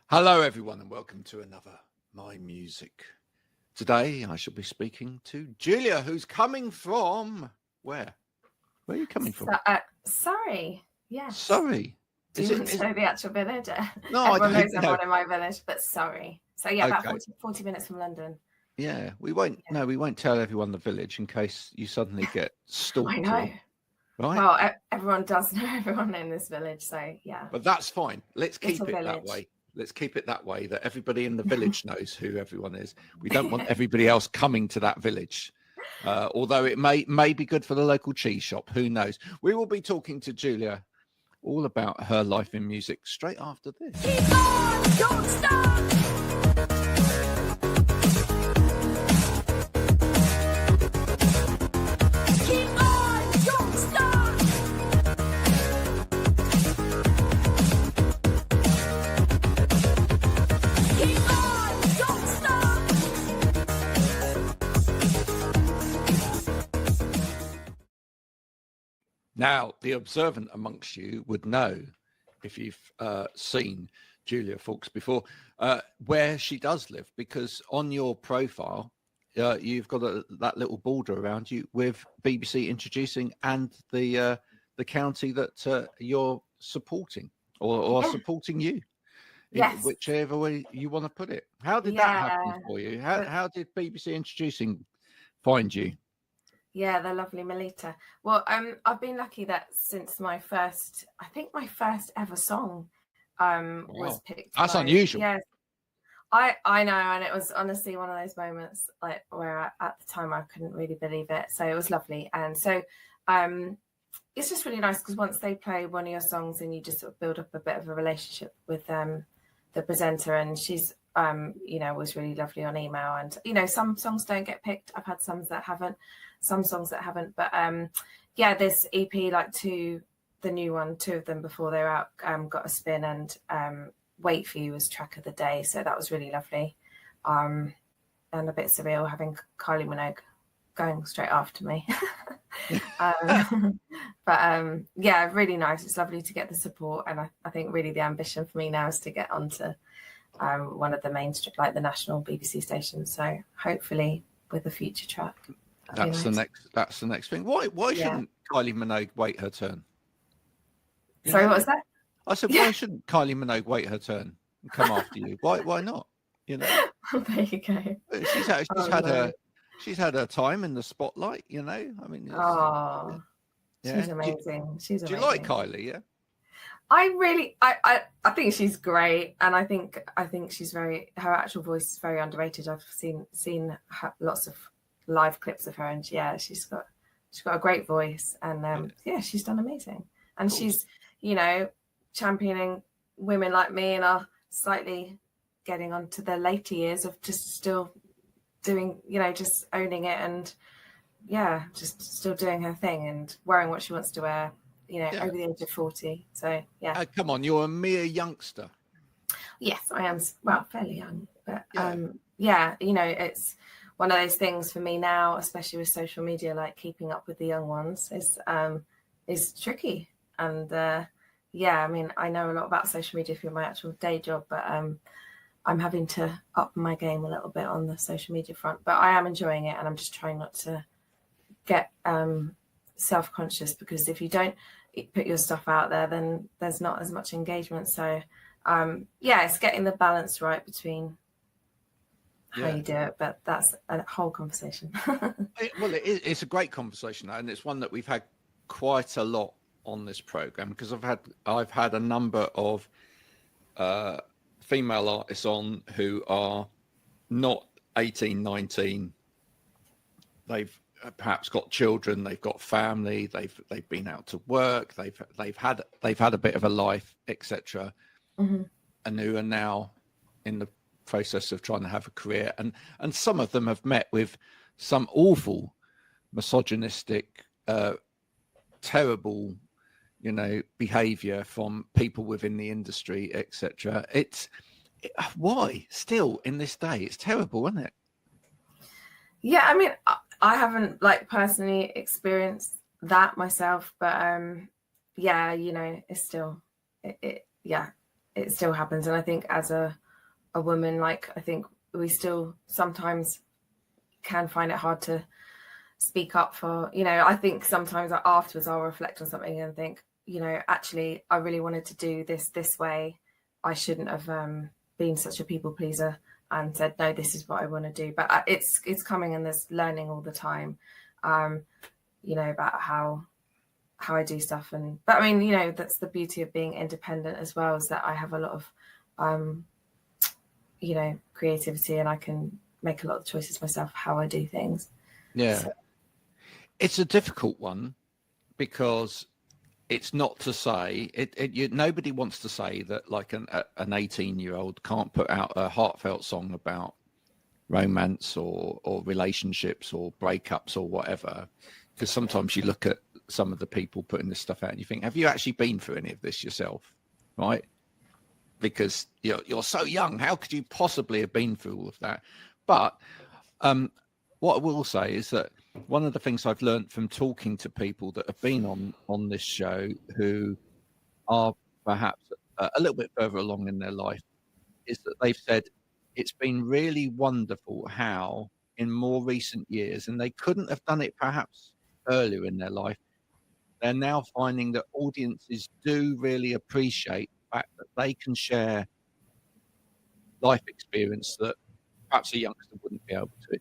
Hello, everyone, and welcome to another My Music. Today, I shall be speaking to Julia, who's coming from where? Where are you coming from? Sorry. Yes. Sorry. Do you want to know the actual village? No, Everyone I knows don't know. everyone in my village, but sorry. So yeah, Okay. about 40 minutes from London. Yeah, we won't. Yeah. No, we won't tell everyone the village in case you suddenly get stalked. I know. Right? Well, everyone does know everyone in this village, so yeah. But that's fine. Let's keep Little it that village. way. Let's keep it that way, that everybody in the village knows who everyone is. We don't want everybody else coming to that village. Although it may be good for the local cheese shop. Who knows? We will be talking to Julia all about her life in music straight after this. Keep on, don't stop. Keep on, don't stop. Keep on, don't stop. Now, the observant amongst you would know, if you've seen Julia Faulks before, where she does live, because on your profile, you've got that little border around you with BBC Introducing and the county that you're supporting or supporting you. Yes. Whichever way you want to put it. How did that happen for you? How did BBC Introducing find you? Yeah, the lovely Melita. Well, I've been lucky that since my first ever song was picked. That's unusual. Yes. I know, and it was honestly one of those moments like where at the time I couldn't really believe it. So it was lovely. And so it's just really nice because once they play one of your songs and you just sort of build up a bit of a relationship with the presenter, and she's was really lovely on email. And some songs don't get picked. I've had some songs that haven't, but this EP, like the new one, two of them before they're out, got a spin, and Wait For You was track of the day, so that was really lovely, and a bit surreal having Kylie Minogue going straight after me. But really nice. It's lovely to get the support, and I think really the ambition for me now is to get onto one of the mainstream, like the national BBC stations, so hopefully with a future track. That's nice. That's the next thing. Why shouldn't Kylie Minogue wait her turn? Sorry, what was that? I said, why shouldn't Kylie Minogue wait her turn and come after you? Why not? There you go. She's had her time in the spotlight. I mean, she's amazing. Do you like Kylie? Yeah. I think she's great, and I think her actual voice is very underrated. I've seen lots of live clips of her, and she's got a great voice, and she's done amazing, and cool. She's championing women like me and are slightly getting on to the later years of just still doing, just owning it, and just still doing her thing and wearing what she wants to wear, over the age of 40. So come on, you're a mere youngster. Yes, I am. Well, fairly young, but it's one of those things for me now, especially with social media, like keeping up with the young ones is tricky. And I mean, I know a lot about social media through my actual day job, but I'm having to up my game a little bit on the social media front. But I am enjoying it, and I'm just trying not to get self-conscious, because if you don't put your stuff out there, then there's not as much engagement. So it's getting the balance right between how you do it, but that's a whole conversation. It's a great conversation, and it's one that we've had quite a lot on this program, because I've had a number of female artists on who are not 18, 19. They've perhaps got children, they've got family, they've been out to work, they've had a bit of a life, etc. Mm-hmm. And who are now in the process of trying to have a career, and some of them have met with some awful misogynistic, terrible behavior from people within the industry, etc. Why still in this day? It's terrible, isn't it? Yeah, I mean, I haven't personally experienced that myself, but it's still it still happens. And I think as a woman, like, I think we still sometimes can find it hard to speak up for, you know, I think sometimes afterwards I'll reflect on something and think, you know, actually I really wanted to do this way. I shouldn't have been such a people pleaser and said, no, this is what I want to do. But it's coming, and there's learning all the time, you know, about how I do stuff. But I mean, you know, that's the beauty of being independent as well, is that I have a lot of you know, creativity, and I can make a lot of choices myself how I do things. Yeah. So. It's a difficult one, because it's not to say nobody wants to say that like an 18-year-old can't put out a heartfelt song about romance or relationships or breakups or whatever, because sometimes you look at some of the people putting this stuff out and you think, have you actually been through any of this yourself? Right? Because you're so young, how could you possibly have been through all of that? But what I will say is that one of the things I've learned from talking to people that have been on this show who are perhaps a little bit further along in their life is that they've said it's been really wonderful how in more recent years, and they couldn't have done it perhaps earlier in their life, they're now finding that audiences do really appreciate the fact that they can share life experience that perhaps a youngster wouldn't be able to.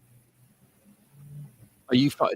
Do you find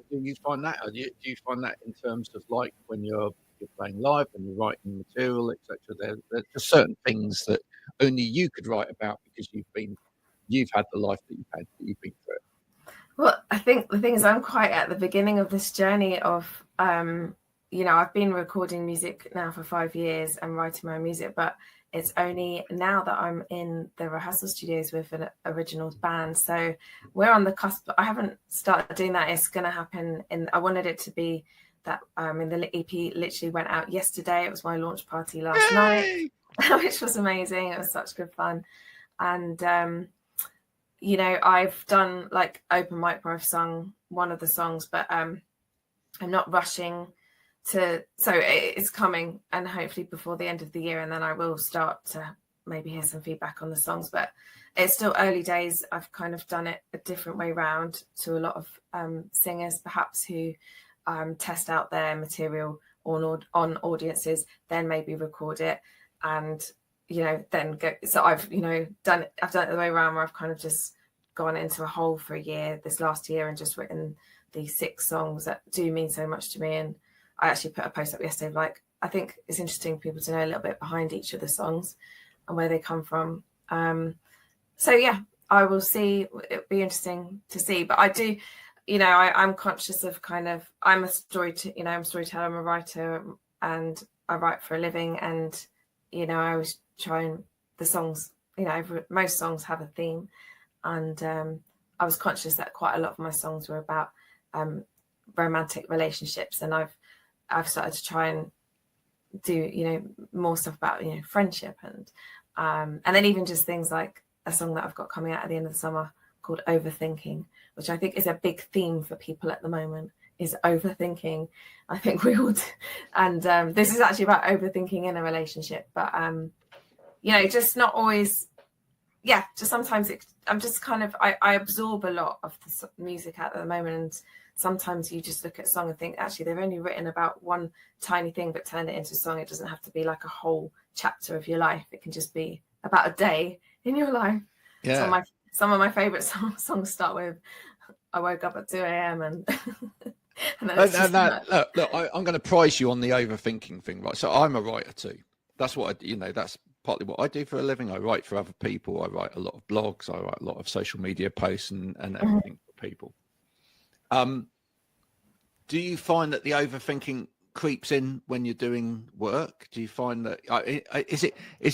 that? Do you find that in terms of like when you're playing live and you're writing material, etc.? There's certain things that only you could write about because you've had the life that you've been through. Well, I think the thing is, I'm quite at the beginning of this journey of, you know, I've been recording music now for 5 years and writing my own music, but it's only now that I'm in the rehearsal studios with an originals band. So we're on the cusp. I haven't started doing that. It's going to happen. I wanted it to be that in the EP literally went out yesterday. It was my launch party last night, which was amazing. It was such good fun. And, you know, I've done like open mic where I've sung one of the songs, but I'm not rushing so it's coming, and hopefully before the end of the year, and then I will start to maybe hear some feedback on the songs. But it's still early days. I've kind of done it a different way round to a lot of singers perhaps who test out their material on audiences, then maybe record it, and you know, then go. So I've done it the way around, where I've kind of just gone into a hole for a year this last year and just written these 6 songs that do mean so much to me. And I actually put a post up yesterday, like, I think it's interesting for people to know a little bit behind each of the songs and where they come from. So yeah, I will see. It'll be interesting to see. But I do, you know, I'm conscious of kind of, I'm a storyteller, I'm a writer, and I write for a living. And, you know, I always try and the songs, you know, most songs have a theme. And I was conscious that quite a lot of my songs were about romantic relationships. And I've started to try and do, you know, more stuff about, you know, friendship and then even just things like a song that I've got coming out at the end of the summer called Overthinking, which I think is a big theme for people at the moment, is overthinking. I think we all do. And this is actually about overthinking in a relationship, but you know, just not always, yeah, just sometimes I'm just kind of, I absorb a lot of the music at the moment, and sometimes you just look at a song and think, actually, they've only written about one tiny thing, but turned it into a song. It doesn't have to be like a whole chapter of your life. It can just be about a day in your life. Yeah. Some of my favorite songs start with, I woke up at 2 a.m. and then look, I'm going to prize you on the overthinking thing, right? So I'm a writer too. That's what that's partly what I do for a living. I write for other people. I write a lot of blogs. I write a lot of social media posts and everything for people. Do you find that the overthinking creeps in when you're doing work? Do you find that is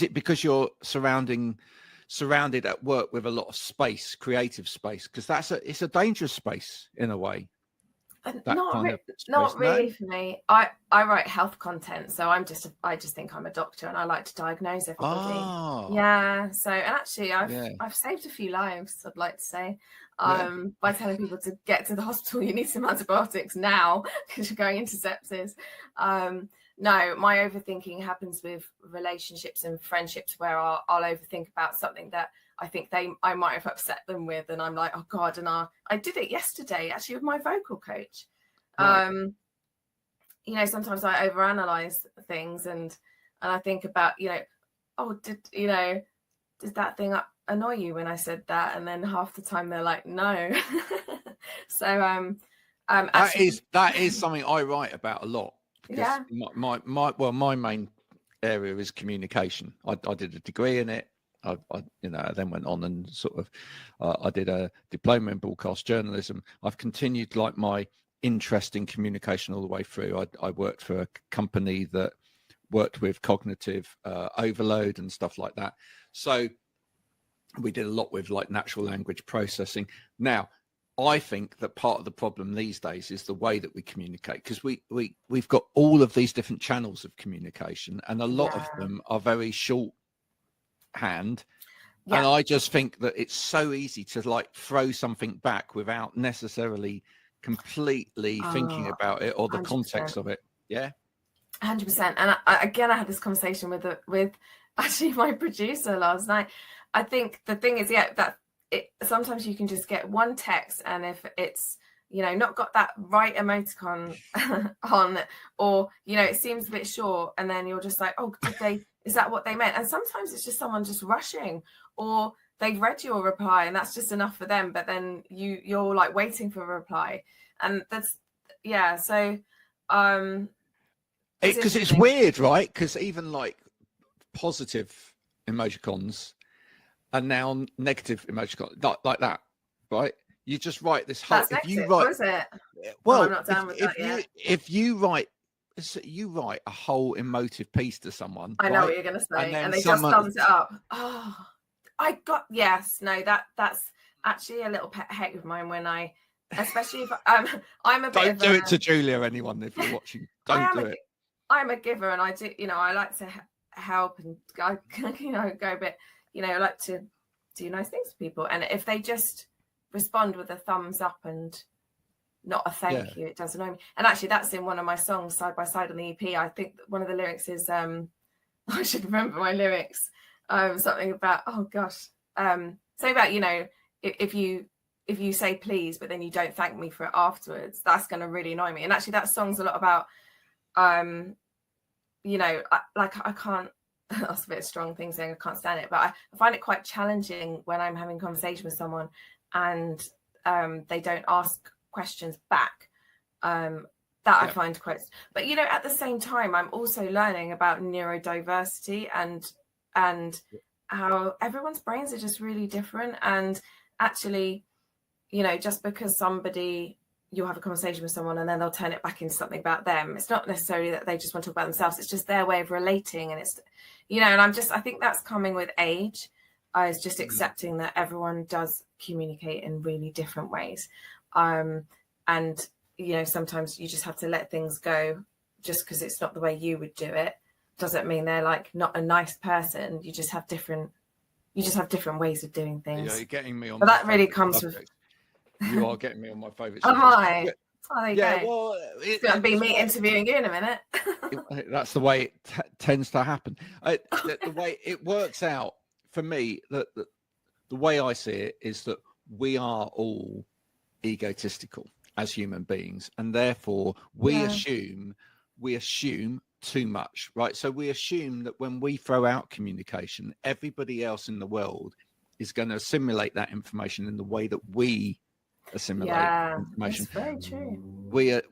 it because you're surrounded at work with a lot of space, creative space? Because it's a dangerous space in a way. Not really for me. I write health content, so I just think I'm a doctor and I like to diagnose everybody. Oh. Yeah. So, and actually I've saved a few lives, I'd like to say, by telling people to get to the hospital. You need some antibiotics now because you're going into sepsis. no, my overthinking happens with relationships and friendships where I'll overthink about something that I think I might have upset them with, and I'm like, oh God, and I did it yesterday actually with my vocal coach. Right. You know, sometimes I overanalyze things, and I think about, you know, oh, did that thing annoy you when I said that? And then half the time they're like, no. So actually, that is something I write about a lot, because yeah, my main area is communication. I did a degree in it. I then went on and sort of I did a diploma in broadcast journalism. I've continued like my interest in communication all the way through. I worked for a company that worked with cognitive overload and stuff like that. So we did a lot with like natural language processing. Now, I think that part of the problem these days is the way that we communicate, because we've got all of these different channels of communication, and a lot of them are very shorthand. Yeah. And I just think that it's so easy to like throw something back without necessarily completely thinking about it or the 100%. Context of it. Yeah. 100%. And I had this conversation with actually my producer last night. I think the thing is, that sometimes you can just get one text, and if it's, you know, not got that right emoticon on, or, you know, it seems a bit short, and then you're just like, oh, is that what they meant? And sometimes it's just someone just rushing, or they've read your reply and that's just enough for them, but then you're like waiting for a reply, and that's so because it's weird, right? Because even like positive emojicons and now negative emoticons, like that, right? You just write this whole. That's negative, was it? Well, I'm not done with that yet. If you write a whole emotive piece to someone, I know what you're going to say, and they just thumbs it up. Oh, that's actually a little pet hate of mine when I, especially if I'm a bit. Don't do it to Julia, anyone, if you're watching. Don't do it. I'm a giver, and I do, you know, I like to help, and I, you know, go a bit, you know, I like to do nice things to people, and if they just respond with a thumbs up and not a thank you, it does annoy me. And actually, that's in one of my songs, Side by Side, on the EP. I think one of the lyrics is I should remember my lyrics. Something about, oh gosh, say about, you know, if you say please, but then you don't thank me for it afterwards, that's going to really annoy me. And actually, that song's a lot about you know, I can't. That's a bit of a strong thing saying I can't stand it, but I find it quite challenging when I'm having a conversation with someone and they don't ask questions back. I find quite. But you know, at the same time, I'm also learning about neurodiversity and how everyone's brains are just really different. And actually, you know, just because you'll have a conversation with someone and then they'll turn it back into something about them, it's not necessarily that they just want to talk about themselves. It's just their way of relating, and it's, you know, and I think that's coming with age. I was just accepting that everyone does communicate in really different ways. And, you know, sometimes you just have to let things go. Just because it's not the way you would do it doesn't mean they're like not a nice person. You just have different ways of doing things. Yeah, you're getting me on. But that really comes subject. You are getting me on my favourite. Am I? Oh, there you go. Well, it's going to be me interviewing you in a minute. That's the way it tends to happen. The way it works out for me, the way I see it is that we are all egotistical as human beings, and therefore we assume too much, right? So we assume that when we throw out communication, everybody else in the world is going to assimilate that information in the way that we assimilate information. That's very true.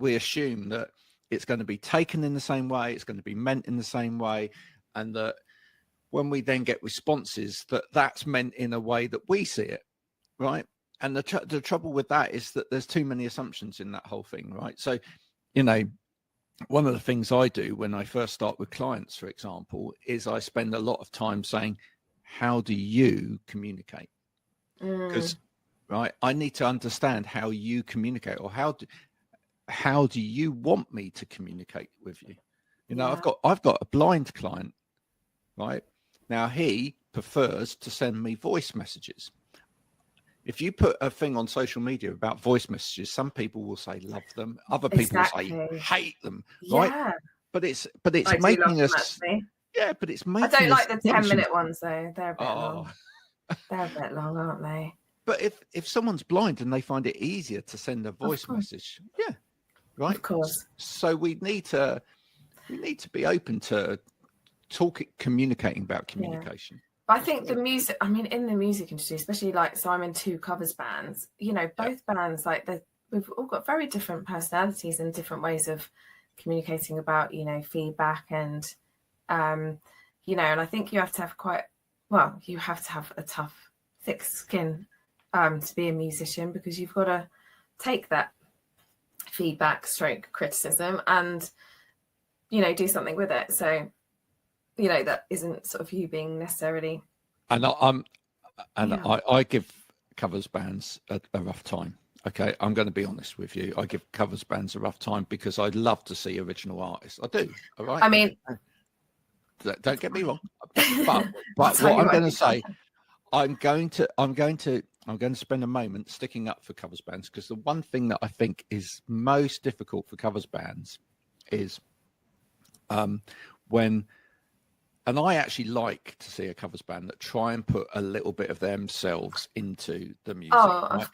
We assume that it's going to be taken in the same way, it's going to be meant in the same way, and that when we then get responses, that's meant in a way that we see it, right? And the trouble with that is that there's too many assumptions in that whole thing, right? So, you know, one of the things I do when I first start with clients, for example, is I spend a lot of time saying, how do you communicate? Because right, I need to understand how you communicate, or how do you want me to communicate with you? You know, I've got a blind client, right? Now he prefers to send me voice messages. If you put a thing on social media about voice messages, some people will say love them, other people will say hate them, right? but it's I do love making them, us. actually. Yeah, but it's I making. don't like the us think 10-minute ones though. They're a bit Oh, long. They're a bit long, aren't they? but if someone's blind and they find it easier to send a voice course. message, yeah, right. Of course. So we need to be open to communicating about communication. But I think the music, I mean, in the music industry, especially like, so I'm in 2 covers bands, you know, both bands, like we've all got very different personalities and different ways of communicating about, you know, feedback and, you know, and I think you have to have a tough, thick skin to be a musician, because you've got to take that feedback / criticism and, you know, do something with it. So, you know, that isn't sort of you being necessarily. And I give covers bands a rough time. Okay, I'm going to be honest with you. I give covers bands a rough time because I'd love to see original artists. I do. All right. I mean, don't get me wrong. But what I'm going to say, I'm going to spend a moment sticking up for covers bands, because the one thing that I think is most difficult for covers bands is when. And I actually like to see a covers band that try and put a little bit of themselves into the music. Oh, right?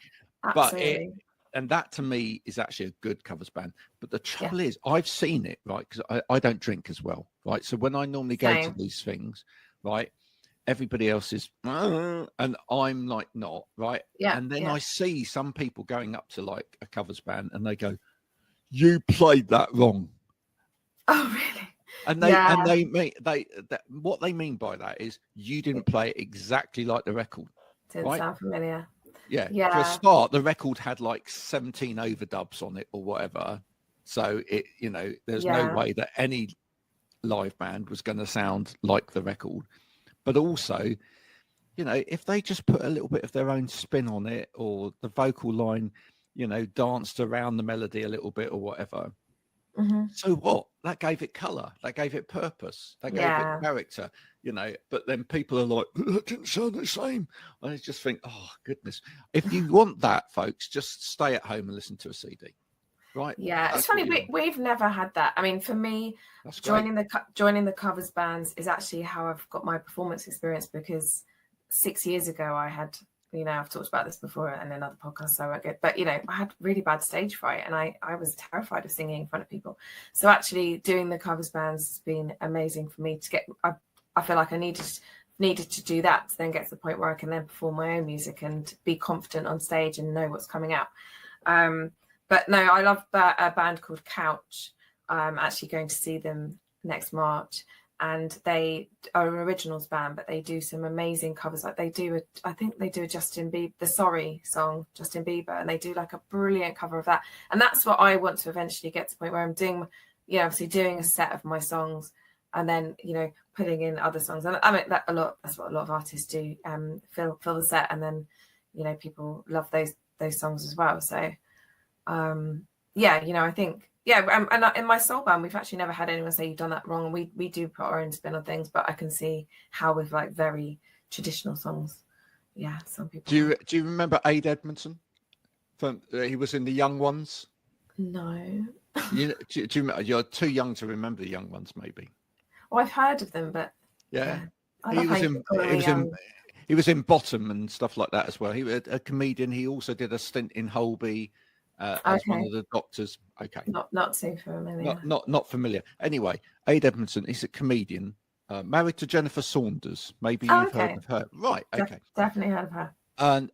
absolutely. And that to me is actually a good covers band. But the trouble is, I've seen it, right? Because I don't drink as well, right? So when I normally go to these things, right, everybody else is, and I'm like not, right? Yeah. And then I see some people going up to like a covers band and they go, "You played that wrong." Oh, really? And what they mean by that is you didn't play it exactly like the record. Didn't sound familiar. Yeah. For a start, the record had like 17 overdubs on it or whatever. So it, you know, there's no way that any live band was going to sound like the record. But also, you know, if they just put a little bit of their own spin on it, or the vocal line, you know, danced around the melody a little bit or whatever. So what? That gave it color. That gave it purpose. That gave it character, you know. But then people are like, that didn't sound the same. I just think, oh, goodness. If you want that, folks, just stay at home and listen to a CD. Right? Yeah. It's funny. We've never had that. I mean, for me, joining the covers bands is actually how I've got my performance experience, because 6 years ago I had, you know, I've talked about this before in another podcast, so I won't get, but you know, I had really bad stage fright and I was terrified of singing in front of people. So actually doing the covers bands has been amazing for me to get, I feel like I needed to do that to then get to the point where I can then perform my own music and be confident on stage and know what's coming out. But no, I love a band called Couch. I'm actually going to see them next March. And they are an originals band, but they do some amazing covers. Like I think they do a Justin Bieber, the Sorry song, Justin Bieber, and they do like a brilliant cover of that. And that's what I want to eventually get to the point where I'm doing, you know, obviously doing a set of my songs and then, you know, putting in other songs. And I mean, that's what a lot of artists do, fill the set. And then, you know, people love those songs as well. So, yeah, you know, I think, and in my soul band, we've actually never had anyone say you've done that wrong. And we do put our own spin on things, but I can see how with like very traditional songs, yeah, some people. Do you remember Ade Edmondson? He was in the Young Ones. No. Do you remember? You're too young to remember the Young Ones, maybe. Oh, I've heard of them, but yeah. He was in Bottom and stuff like that as well. He was a comedian. He also did a stint in Holby. As one of the doctors. Okay. Not too familiar. Not familiar. Anyway, Ade Edmondson is a comedian, married to Jennifer Saunders. Maybe you've heard of her. Right. Okay. Definitely heard of her. And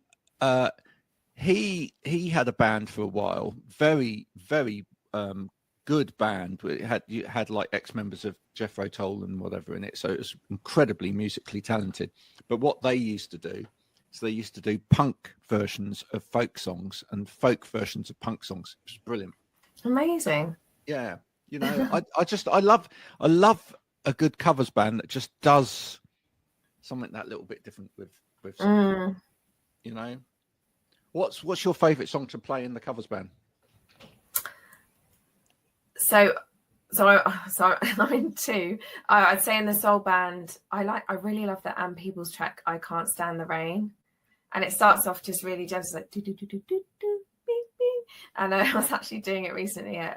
he had a band for a while. Very, very good band. It had like ex-members of Jethro Tull and whatever in it. So it was incredibly musically talented. But what they used to do, so they used to do punk versions of folk songs and folk versions of punk songs. It was brilliant. Amazing. Yeah. You know, I love a good covers band that just does something that little bit different with something, you know. What's your favorite song to play in the covers band? So I'm in 2. I'd say in the soul band, I really love the And People's track, I Can't Stand the Rain. And it starts off just really gentle, like do do do do do do beep beep, And I was actually doing it recently at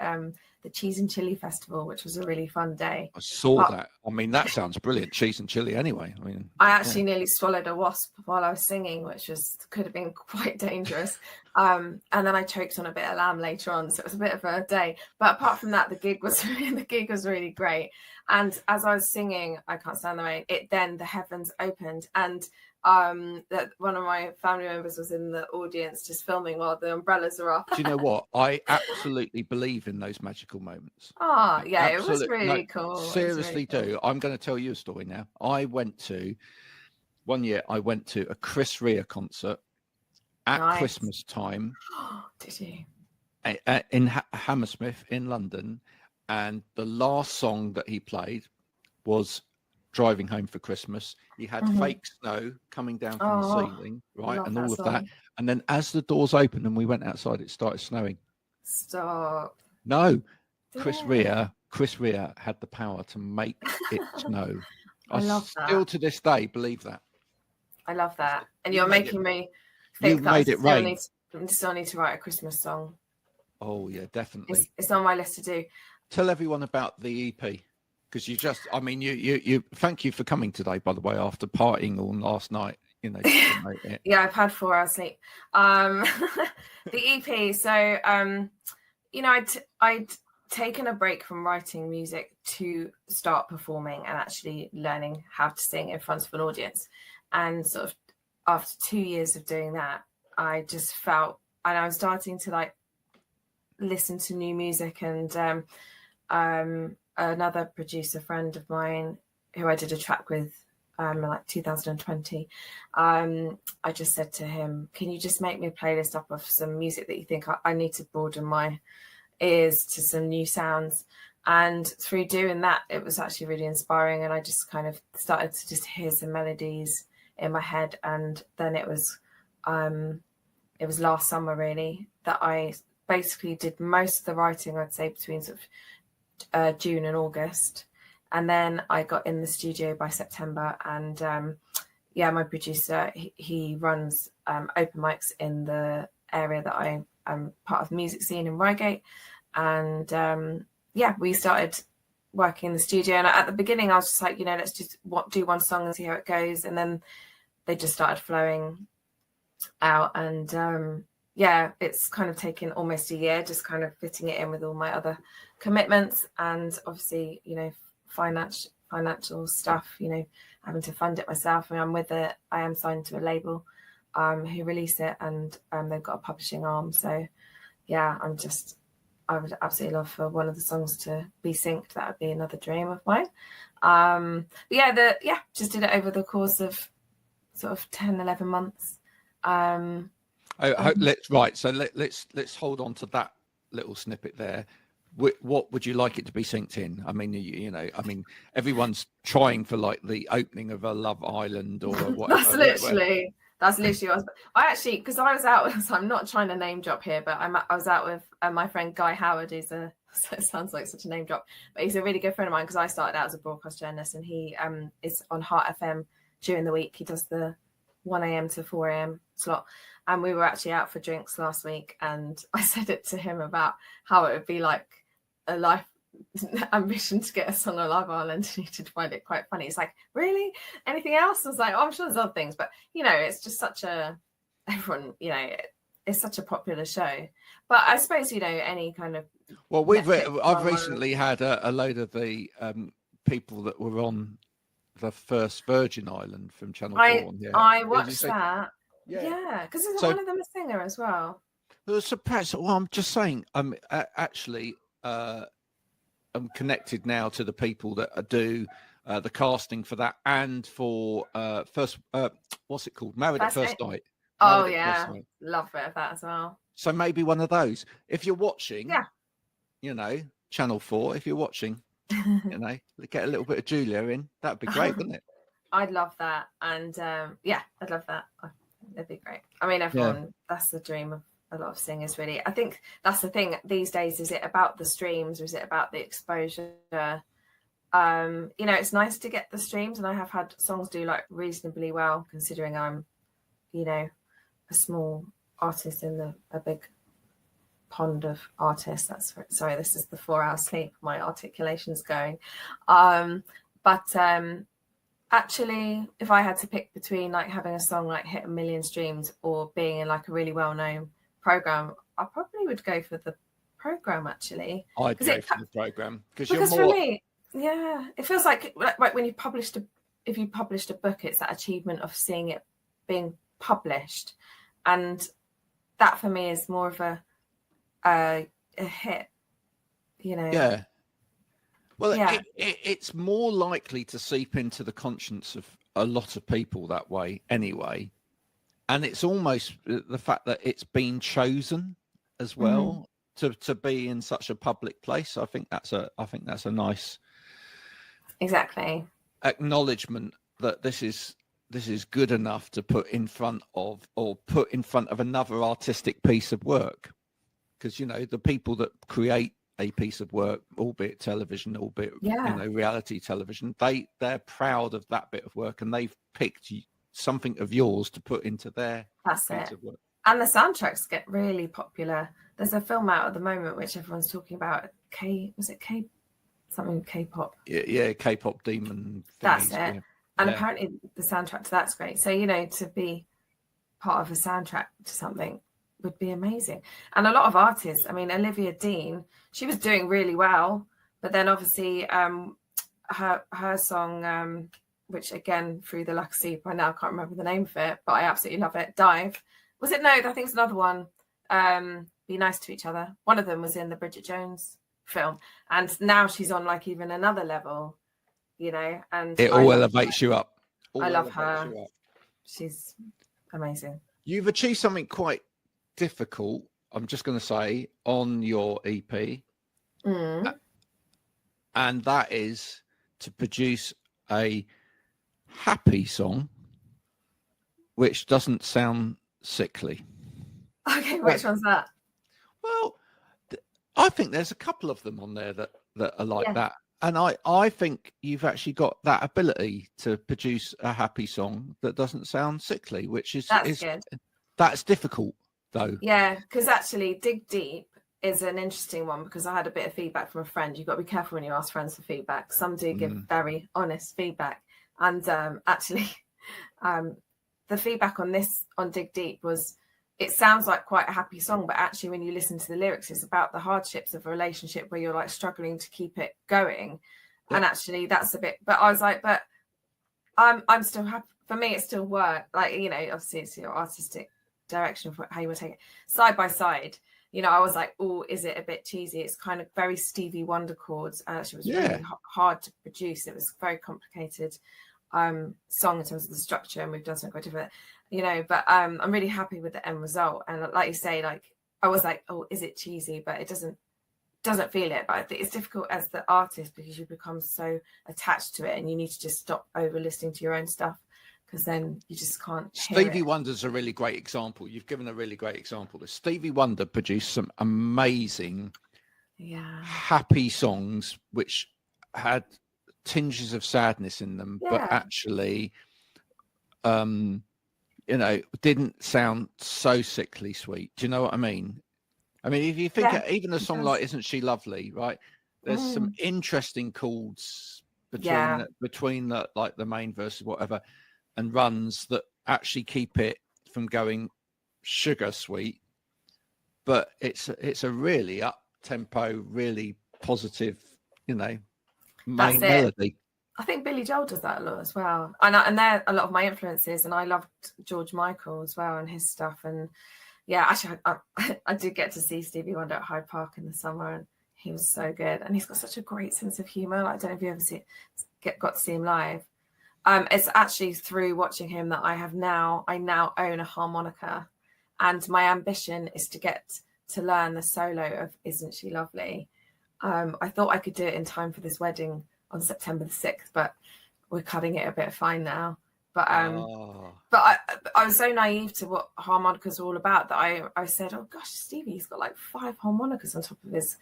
the Cheese and Chili Festival, which was a really fun day. I saw But that. I mean, that sounds brilliant. Cheese and chili anyway. I mean, I actually nearly swallowed a wasp while I was singing, which could have been quite dangerous. And then I choked on a bit of lamb later on, so it was a bit of a day. But apart from that, the gig was really great. And as I was singing, I Can't Stand the Rain, then the heavens opened, and that one of my family members was in the audience just filming while the umbrellas were up. do you know what? I absolutely believe in those magical moments. Oh, yeah, it was Absolute- really no, cool. It was Seriously, really cool. do. I'm going to tell you a story now. One year I went to a Chris Rea concert at Nice. Christmas time Did you? in Hammersmith in London, and the last song that he played was Driving Home for Christmas. He had fake snow coming down from the ceiling, right, love and that all of that. song. And then as the doors opened and we went outside, it started snowing. Stop. No, Chris Yeah. Rea had the power to make it snow. I love still that. to this day believe that. I love that. And You you're made making me You think that made it rain. I still need to write a Christmas song. Oh yeah, definitely. It's on my list to do. Tell everyone about the EP, because you thank you for coming today, by the way, after partying all last night. You know, Yeah, I've had 4 hours sleep. The EP. So, I'd taken a break from writing music to start performing and actually learning how to sing in front of an audience. And sort of after 2 years of doing that, I just felt, and I was starting to like listen to new music, and another producer friend of mine who I did a track with like 2020, I just said to him, can you just make me a playlist up of some music that you think I need to broaden my ears to some new sounds? And through doing that, it was actually really inspiring, and I just kind of started to just hear some melodies in my head. And then it was last summer really that I basically did most of the writing, I'd say between sort of June and August. And then I got in the studio by September, and my producer, he runs open mics in the area that I am part of the music scene in Reigate. And we started working in the studio. And at the beginning, I was just like, let's just do one song and see how it goes. And then they just started flowing out. And it's kind of taken almost a year, just kind of fitting it in with all my other commitments. And obviously, financial stuff, having to fund it myself. And I am signed to a label who release it, and they've got a publishing arm. So yeah, I would absolutely love for one of the songs to be synced. That would be another dream of mine. Just did it over the course of sort of 10, 11 months. Let's hold on to that little snippet there. What would you like it to be synced in? I mean, everyone's trying for like the opening of a Love Island or whatever. That's literally what I actually, because I was out, so I'm not trying to name drop here, but I was out with my friend Guy Howard, who's so it sounds like such a name drop, but he's a really good friend of mine, because I started out as a broadcast journalist, and he is on Heart FM during the week. He does the 1 a.m. to 4 a.m. slot. And we were actually out for drinks last week, and I said it to him about how it would be like a life ambition to get a song on Love Island, and he did find it quite funny. It's like, really? Anything else? I was like, I'm sure there's other things, but it's just such it's such a popular show. But I suppose any kind of I've recently had a load of the people that were on the first Virgin Island from Channel 4. I watched that. Yeah, because one of them a singer as well. There was surprise. Well, I'm just saying, I'm connected now to the people that do the casting for that, and for first, what's it called? Married at First Night. Oh yeah, love it, that as well. So maybe one of those. If you're watching, Channel 4. If you're watching, get a little bit of Julia in. That'd be great, wouldn't it? I'd love that, and I'd love that. It'd be great. I mean, everyone, that's the dream of a lot of singers, really. I think that's the thing these days. Is it about the streams, or is it about the exposure? It's nice to get the streams, and I have had songs do like reasonably well, considering I'm, a small artist in a big pond of artists. Sorry, this is the 4-hour sleep. My articulation's going. But actually, if I had to pick between like having a song like hit 1 million streams or being in like a really well-known program, I probably would go for the program actually. I'd go for the program because you're for more. me, yeah, it feels like when you if you published a book, it's that achievement of seeing it being published, and that for me is more of a hit, you know. Yeah. Well, yeah. it's more likely to seep into the conscience of a lot of people that way anyway. And it's almost the fact that it's been chosen as well to be in such a public place. I think that's a nice Exactly acknowledgement that this is good enough to put in front of another artistic piece of work. Because, you know, the people that create a piece of work, albeit television, albeit reality television, they're proud of that bit of work, and they've picked something of yours to put into their piece of work. And the soundtracks get really popular. There's a film out at the moment which everyone's talking about. Something K-pop? Yeah, K-pop demon. That's it. And apparently the soundtrack to that's great. So, you know, to be part of a soundtrack to something would be amazing. And a lot of artists, I mean, Olivia Dean, she was doing really well, but then obviously her song, which again, Through the Luck Soup, I now can't remember the name of it, but I absolutely love it. Dive. Was it? No, I think it's another one. Be Nice to Each Other. One of them was in the Bridget Jones film. And now she's on like even another level, you know, and it all elevates you up. I love her. She's amazing. You've achieved something quite difficult, I'm just going to say, on your EP, and that is to produce a happy song which doesn't sound sickly. Okay, which one's that? Well, I think there's a couple of them on there that are like that, and I think you've actually got that ability to produce a happy song that doesn't sound sickly, which is good. That's difficult though. Yeah, because actually Dig Deep is an interesting one, because I had a bit of feedback from a friend. You've got to be careful when you ask friends for feedback. Some do give very honest feedback, and actually the feedback on Dig Deep was, it sounds like quite a happy song, but actually when you listen to the lyrics, it's about the hardships of a relationship where you're like struggling to keep it going. And actually that's a bit, but I was like, but I'm still happy. For me, it's still work. Like, you know, obviously it's your artistic direction for how you would take it. Side by Side, you know, I was like, oh, is it a bit cheesy? It's kind of very Stevie Wonder chords, and actually it was really hard to produce. It was a very complicated song in terms of the structure, and we've done something quite different, you know, but I'm really happy with the end result. And like you say, like I was like, oh, is it cheesy? But it doesn't feel it. But I think it's difficult as the artist, because you become so attached to it, and you need to just stop over listening to your own stuff, because then you just can't hear Stevie Wonder's a really great example. You've given a really great example. Stevie Wonder produced some amazing happy songs which had tinges of sadness in them, but actually you know, didn't sound so sickly sweet. Do you know what I mean? I mean, if you think even a song like Isn't She Lovely, right? There's some interesting chords between the like the main verse or whatever, and runs that actually keep it from going sugar sweet, but it's a really up tempo, really positive, you know, main melody. I think Billy Joel does that a lot as well, and they're a lot of my influences. And I loved George Michael as well and his stuff. And actually, I did get to see Stevie Wonder at Hyde Park in the summer, and he was so good. And he's got such a great sense of humor. Like, I don't know if you ever got to see him live. It's actually through watching him that I now own a harmonica, and my ambition is to get to learn the solo of Isn't She Lovely. I thought I could do it in time for this wedding on September the 6th, but we're cutting it a bit fine now. But I was so naive to what harmonicas are all about that I said, oh gosh, Stevie's got like 5 harmonicas on top of his,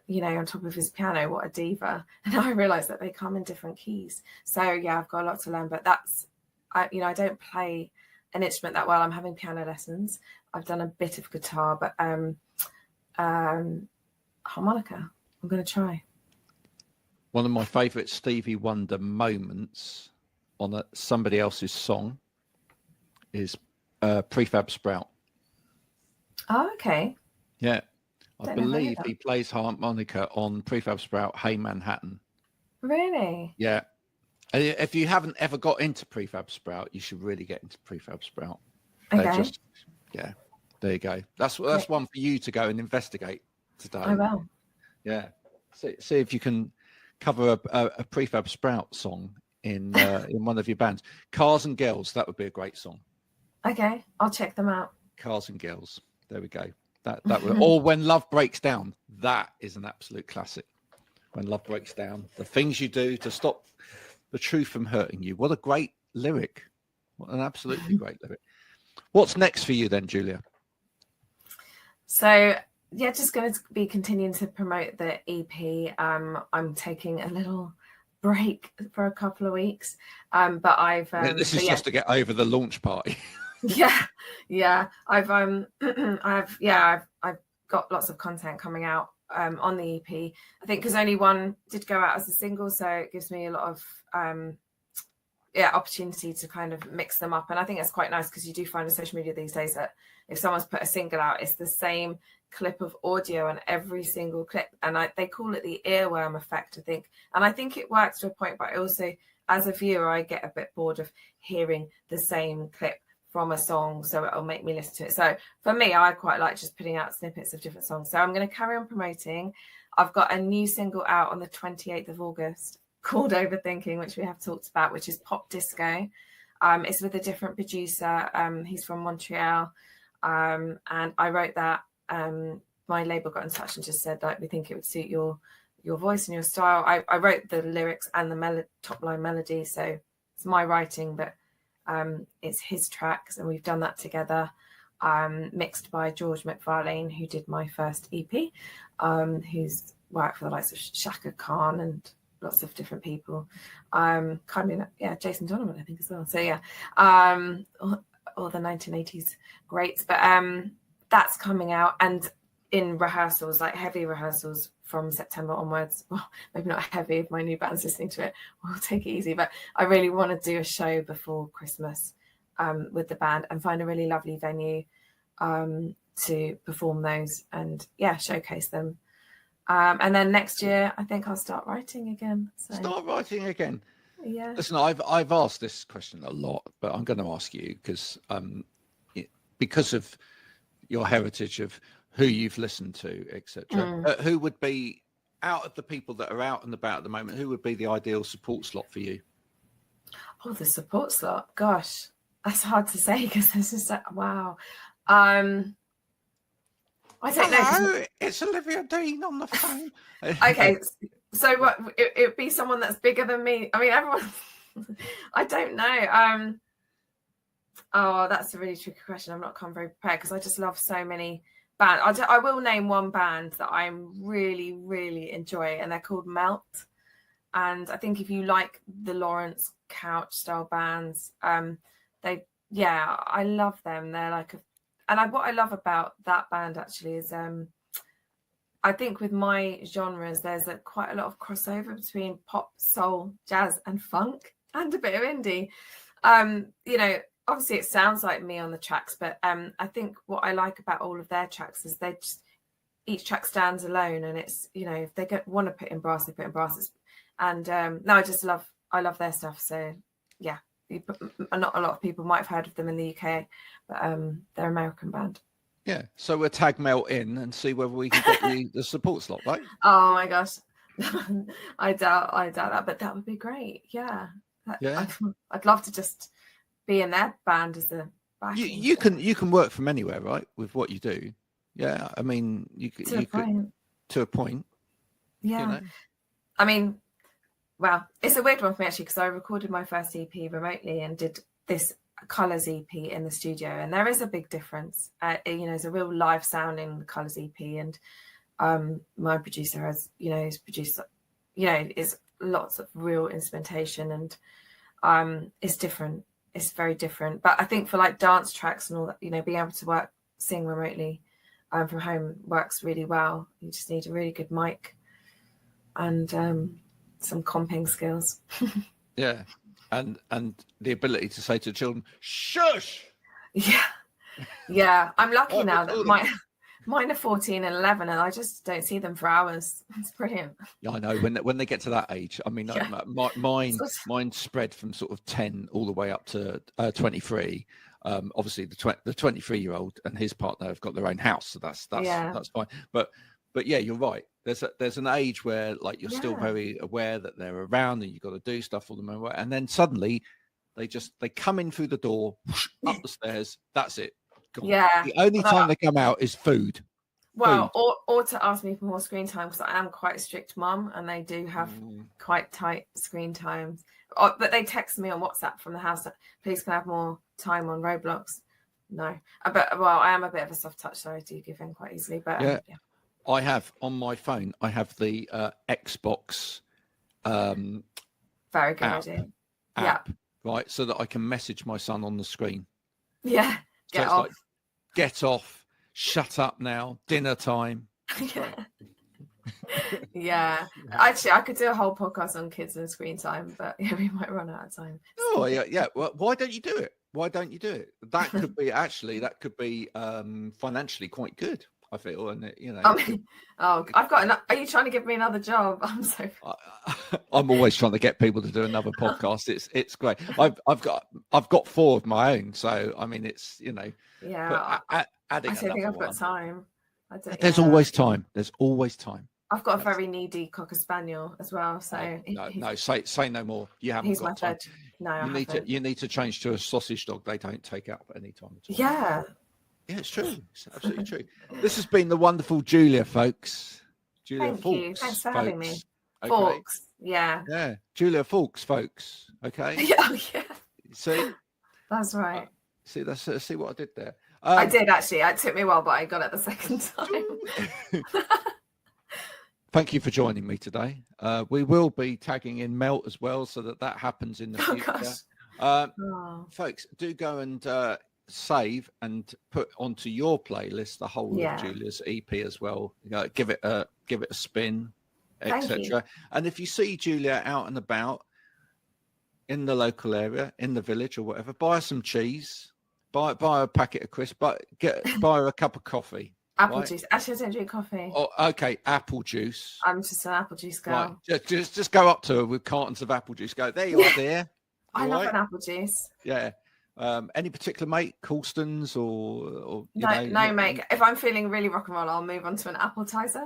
you know, on top of his piano. What a diva. And I realized that they come in different keys. So I've got a lot to learn, but I don't play an instrument that well. I'm having piano lessons. I've done a bit of guitar, but harmonica. I'm going to try. One of my favourite Stevie Wonder moments on somebody else's song is Prefab Sprout. Oh, okay. Yeah. I Don't know if I believe knew he plays harmonica on Prefab Sprout, Hey Manhattan. Really? Yeah. And if you haven't ever got into Prefab Sprout, you should really get into Prefab Sprout. They're Okay. just, yeah, there you go. That's one for you to go and investigate today. I will. Yeah. See if you can cover a Prefab Sprout song in one of your bands. Cars and Girls, that would be a great song. Okay, I'll check them out. Cars and Girls. There we go. That would, or When Love Breaks Down. That is an absolute classic. When Love Breaks Down. The things you do to stop the truth from hurting you. What a great lyric. What an absolutely great lyric. What's next for you then, Julia? So yeah, just going to be continuing to promote the EP. I'm taking a little break for a couple of weeks, but I've This is just to get over the launch party. yeah. I've got lots of content coming out on the EP. I think because only one did go out as a single, so it gives me a lot of opportunity to kind of mix them up. And I think it's quite nice because you do find on social media these days that if someone's put a single out, it's the same clip of audio on every single clip, and they call it the earworm effect, I think. And I think it works to a point, but I also, as a viewer, I get a bit bored of hearing the same clip from a song, so it'll make me listen to it. So for me, I quite like just putting out snippets of different songs. So I'm going to carry on promoting. I've got a new single out on the 28th of August called Overthinking, which we have talked about, which is pop disco. It's with a different producer. He's from Montreal, and I wrote that. My label got in touch and just said, like, we think it would suit your voice and your style. I wrote the lyrics and the top line melody, so it's my writing, but it's his tracks, and we've done that together, mixed by George McFarlane, who did my first EP, who's worked for the likes of Shaka Khan and lots of different people. Jason Donovan, I think, as well. So yeah, all the 1980s greats. But that's coming out, and in rehearsals, like heavy rehearsals from September onwards. Well, maybe not heavy if my new band's listening to it. We'll take it easy. But I really want to do a show before Christmas with the band and find a really lovely venue to perform those and showcase them. And then next year, I think I'll start writing again. So. Start writing again. Yeah. Listen, I've asked this question a lot, but I'm going to ask you because of your heritage of who you've listened to, etc. Who would be, out of the people that are out and about at the moment, who would be the ideal support slot for you? Oh, the support slot. Gosh, that's hard to say because this is wow. I don't know. It's Olivia Dean on the phone. Okay, so what? It would be someone that's bigger than me. I mean, everyone. I don't know. Oh, that's a really tricky question. I'm not come very prepared because I just love so many bands. I will name one band that I'm really, really enjoy, and they're called Melt. And I think if you like the Lawrence Couch style bands, I love them. They're like what I love about that band actually is I think with my genres, there's quite a lot of crossover between pop, soul, jazz, and funk, and a bit of indie. Obviously it sounds like me on the tracks, but I think what I like about all of their tracks is each track stands alone, and it's, if they want to put in brass, they put in brasses. And I love their stuff. So yeah, not a lot of people might have heard of them in the UK, but they're an American band. Yeah, so we'll tag Mel in and see whether we can get the support slot, right? Oh my gosh, I doubt that, but that would be great. Yeah, I'd love to just be in their band as a backing. You can work from anywhere, right? With what you do. Yeah, I mean, you could to a point. Yeah, I mean, well, it's a weird one for me actually because I recorded my first EP remotely and did this Colours EP in the studio, and there is a big difference. There's a real live sound in the Colours EP, and my producer has, he's produced, is lots of real instrumentation, and it's different. It's very different. But I think for like dance tracks and all that, being able to sing remotely from home works really well. You just need a really good mic and some comping skills. Yeah, and the ability to say to children, "Shush." Yeah. I'm lucky now that recording. mine are 14 and 11, and I just don't see them for hours. It's brilliant. Yeah, I know when they get to that age. I mean, Yeah. mine spread from sort of 10 all the way up to 23. Obviously, the 23-year-old and his partner have got their own house, so that's fine. But yeah, you're right. There's an age where like you're still very aware that they're around and you've got to do stuff for them, and then suddenly they come in through the door, up the stairs. That's it. Gone. Yeah. The only time they come out is food. Well, or to ask me for more screen time, because I am quite a strict mum, and they do have quite tight screen times. But they text me on WhatsApp from the house that please can I have more time on Roblox. No, but I am a bit of a soft touch, so I do give in quite easily. But yeah. I have on my phone. I have the Xbox. Very good idea. App, right, so that I can message my son on the screen. Yeah, get off. Like, get off. Shut up now. Dinner time. Yeah. Actually, I could do a whole podcast on kids and screen time, but we might run out of time. Oh yeah. Well, why don't you do it? That could be financially quite good, I feel, and I've got are you trying to give me another job? I'm so I'm always trying to get people to do another podcast. It's great. I've got 4 of my own, so I mean it's I don't think I've got time. There's always time. I've got a very needy cocker spaniel as well, so no, say no more. You haven't got time. No, you need to change to a sausage dog. They don't take up any time at all. Yeah, it's true. It's absolutely true. This has been the wonderful Julia Faulks. Thank you. Thanks for having me. Okay. Faulks. Yeah. Julia Faulks, folks. Okay. Yeah. See, that's right. See what I did there. I did actually. It took me a while, but I got it the second time. Thank you for joining me today. We will be tagging in Melt as well, so that happens in the future. Folks, do go and save and put onto your playlist the whole of Julia's EP as well. Give it a spin, etc. And if you see Julia out and about in the local area, in the village or whatever, buy her some cheese, buy a packet of crisps, buy her a cup of coffee. Apple juice. Actually, I don't drink coffee. Oh, okay, apple juice. I'm just an apple juice girl. Right. Just go up to her with cartons of apple juice. Go, there you are, dear. I love an apple juice. Yeah. Any particular mate, Coulston's or no, mate. If I'm feeling really rock and roll, I'll move on to an appetizer.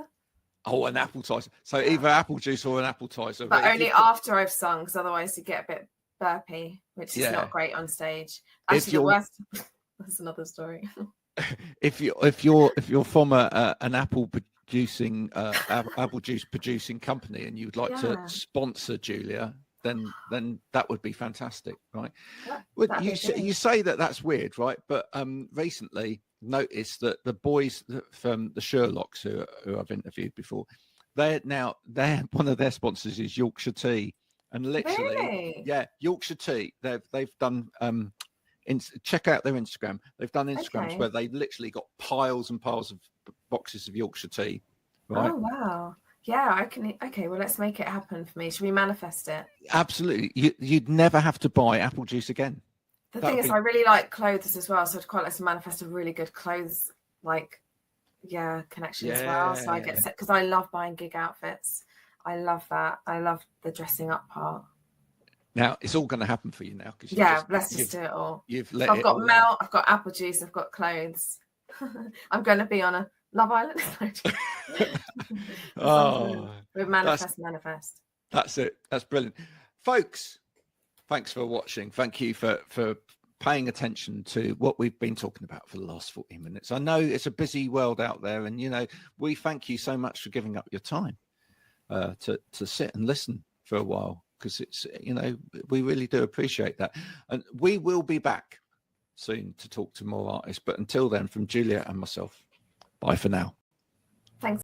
Oh, an appetizer. So either apple juice or an appetizer. But only after I've sung, because otherwise you get a bit burpy, which is not great on stage. Actually, the worst. That's another story. If you're from an apple juice producing company and you'd like to sponsor Julia, then that would be fantastic, right? You say that's weird, right? But recently noticed that the boys from the Sherlocks who I've interviewed before, they're one of their sponsors is Yorkshire Tea, and literally, Yorkshire Tea. They've done. Check out their Instagram. They've done Instagrams where they literally got piles and piles of boxes of Yorkshire Tea. Right? Oh wow! Yeah, I can. Okay, well, let's make it happen for me. Should we manifest it? Absolutely. You'd never have to buy apple juice again. The thing is, I really like clothes as well, so I'd quite like to manifest a really good clothes connection as well. So I get set because I love buying gig outfits. I love that. I love the dressing up part. Now it's all going to happen for you now. Let's just do it all. I've got Mel, I've got apple juice, I've got clothes. I'm going to be on a Love Island. We manifest. That's it. That's brilliant, folks. Thanks for watching. Thank you for paying attention to what we've been talking about for the last 40 minutes. I know it's a busy world out there, and we thank you so much for giving up your time to sit and listen for a while. Because it's, we really do appreciate that. And we will be back soon to talk to more artists. But until then, from Julia and myself, bye for now.